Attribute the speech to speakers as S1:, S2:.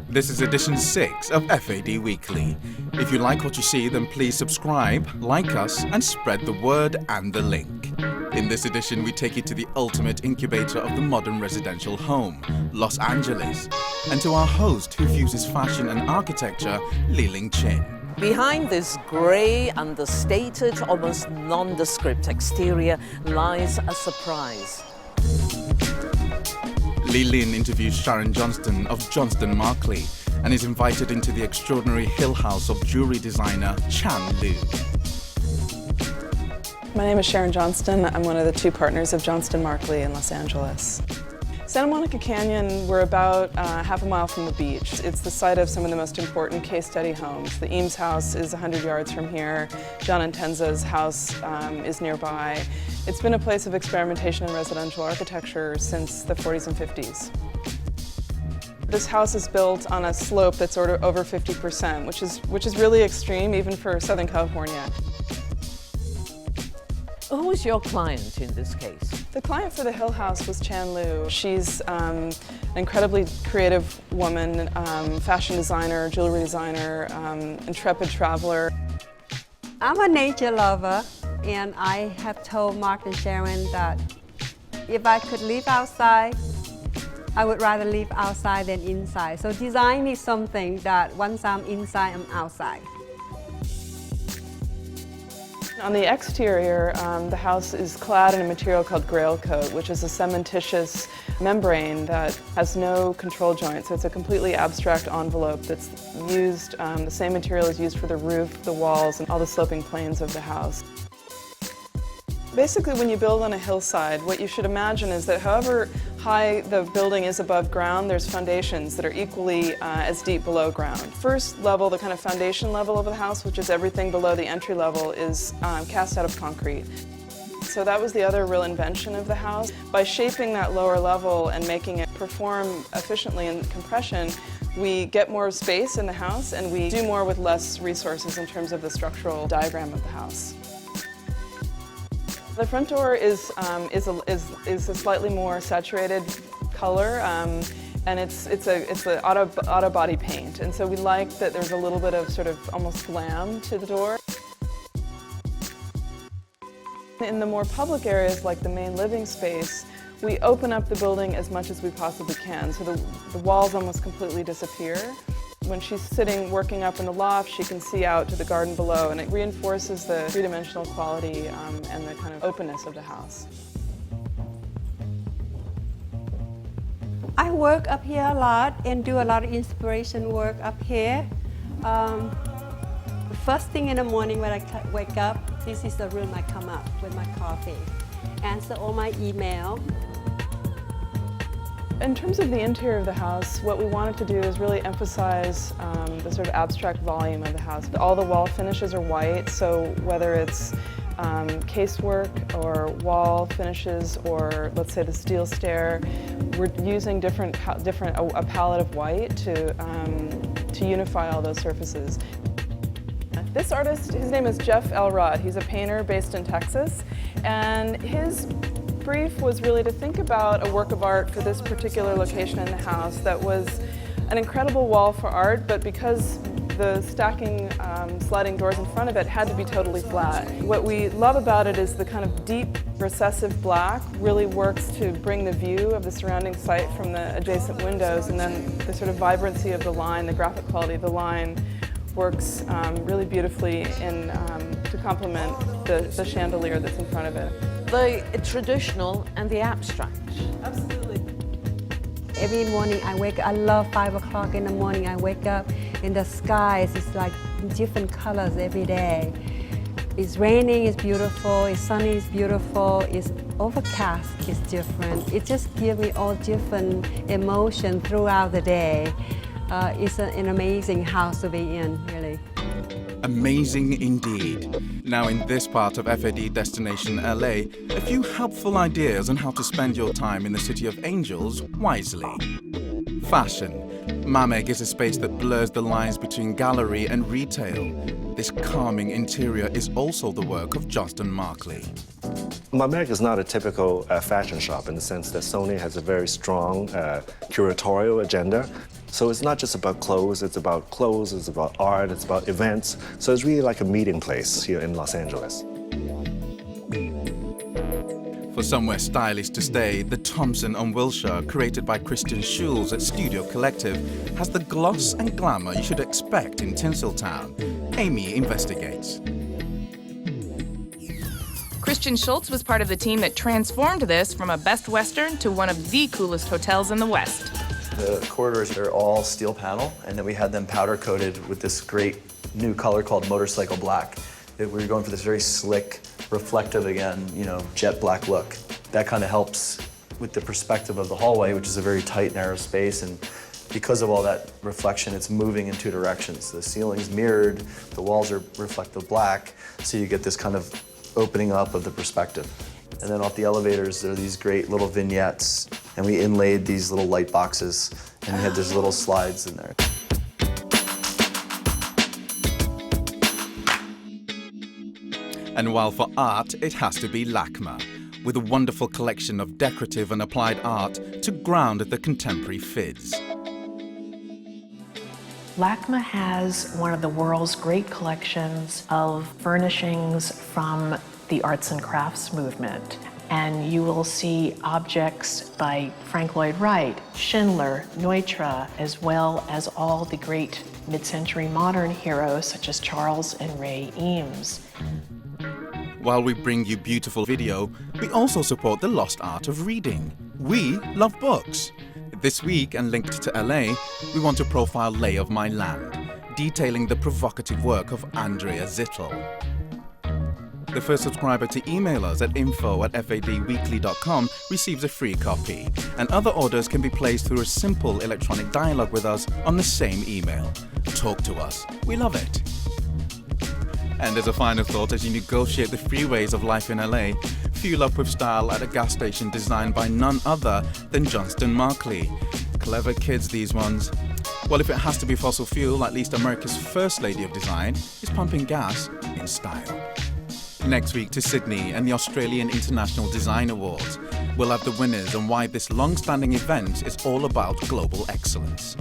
S1: This is edition 6 of F.A.D. Weekly. If you like what you see, then please subscribe, like us, and spread the word and the link. In this edition, we take you to the ultimate incubator of the modern residential home, Los Angeles, and to our host who fuses fashion and architecture, Li-Ling Chin.
S2: Behind this grey, understated, almost nondescript exterior lies a surprise.
S1: Li-Ling interviews Sharon Johnston of Johnston Markley and is invited into the extraordinary hill house of jewelry designer Chan Liu.
S3: My name is Sharon Johnston. I'm one of the 2 partners of Johnston Markley in Los Angeles. Santa Monica Canyon, we're about half a mile from the beach. It's the site of some of the most important case study homes. The Eames house is 100 yards from here. John Intenza's house is nearby. It's been a place of experimentation in residential architecture since the 40s and 50s. This house is built on a slope that's over 50%, which is really extreme even for Southern California.
S2: Who was your client in this case?
S3: The client for the Hill House was Chan Liu. She's an incredibly creative woman, fashion designer, jewelry designer, intrepid traveler.
S4: I'm a nature lover, and I have told Mark and Sharon that if I could live outside, I would rather live outside than inside. So design is something that once I'm inside, I'm outside.
S3: On the exterior, the house is clad in a material called grail coat, which is a cementitious membrane that has no control joint. So it's a completely abstract envelope that's used, the same material is used for the roof, the walls, and all the sloping planes of the house. Basically, when you build on a hillside, what you should imagine is that however high the building is above ground, there's foundations that are equally as deep below ground. First level, the kind of foundation level of the house, which is everything below the entry level, is cast out of concrete. So that was the other real invention of the house. By shaping that lower level and making it perform efficiently in compression, we get more space in the house and we do more with less resources in terms of the structural diagram of the house. The front door is a slightly more saturated color, and it's a auto body paint, and so we like that there's a little bit of sort of almost glam to the door. In the more public areas, like the main living space, we open up the building as much as we possibly can, so the walls almost completely disappear. When she's sitting working up in the loft, she can see out to the garden below, and it reinforces the three-dimensional quality and the kind of openness of the house.
S4: I work up here a lot and do a lot of inspiration work up here. The first thing in the morning when I wake up, this is the room I come up with my coffee, answer all my email.
S3: In terms of the interior of the house, what we wanted to do is really emphasize the sort of abstract volume of the house. All the wall finishes are white, so whether it's casework or wall finishes or, let's say, the steel stair, we're using a palette of white to unify all those surfaces. This artist, his name is Jeff Elrod. He's a painter based in Texas, and his brief was really to think about a work of art for this particular location in the house that was an incredible wall for art, but because the stacking sliding doors in front of it had to be totally flat. What we love about it is the kind of deep recessive black really works to bring the view of the surrounding site from the adjacent windows, and then the sort of vibrancy of the line, the graphic quality of the line works really beautifully to complement the chandelier that's in front of it.
S2: The traditional and the abstract.
S3: Absolutely.
S4: Every morning I wake up, I love 5 o'clock in the morning, I wake up and the skies is like different colors every day. It's raining, it's beautiful, it's sunny, it's beautiful, it's overcast, it's different. It just gives me all different emotion throughout the day. It's an amazing house to be in, really.
S1: Amazing indeed. Now in this part of F.A.D. Destination LA, a few helpful ideas on how to spend your time in the City of Angels wisely. Fashion. Mameg is a space that blurs the lines between gallery and retail. This calming interior is also the work of Johnston Markley.
S5: Mameg is not a typical fashion shop in the sense that Sony has a very strong curatorial agenda. So it's not just about clothes, it's about art, it's about events. So it's really like a meeting place here in Los Angeles.
S1: For somewhere stylish to stay, the Thompson on Wilshire, created by Christian Schulz at Studio Collective, has the gloss and glamour you should expect in Tinseltown. Amy investigates.
S6: Christian Schulz was part of the team that transformed this from a Best Western to one of the coolest hotels in the West.
S7: The corridors are all steel panel, and then we had them powder coated with this great new color called motorcycle black. We were going for this very slick, reflective again, jet black look. That kind of helps with the perspective of the hallway, which is a very tight, narrow space, and because of all that reflection, it's moving in two directions. The ceiling's mirrored, the walls are reflective black, so you get this kind of opening up of the perspective. And then off the elevators, there are these great little vignettes, and we inlaid these little light boxes, and we had these little slides in there.
S1: And while for art, it has to be LACMA, with a wonderful collection of decorative and applied art to ground the contemporary F.A.Ds.
S8: LACMA has one of the world's great collections of furnishings from the arts and crafts movement. And you will see objects by Frank Lloyd Wright, Schindler, Neutra, as well as all the great mid-century modern heroes such as Charles and Ray Eames.
S1: While we bring you beautiful video, we also support the lost art of reading. We love books. This week, and linked to LA, we want to profile Lay of My Land, detailing the provocative work of Andrea Zittel. The first subscriber to email us at info@fadweekly.com receives a free copy, and other orders can be placed through a simple electronic dialogue with us on the same email. Talk to us. We love it. And as a final thought, as you negotiate the freeways of life in LA, fuel up with style at a gas station designed by none other than Johnston Markley. Clever kids, these ones. Well, if it has to be fossil fuel, at least America's first lady of design is pumping gas in style. Next week to Sydney and the Australian International Design Awards. We'll have the winners and why this long-standing event is all about global excellence.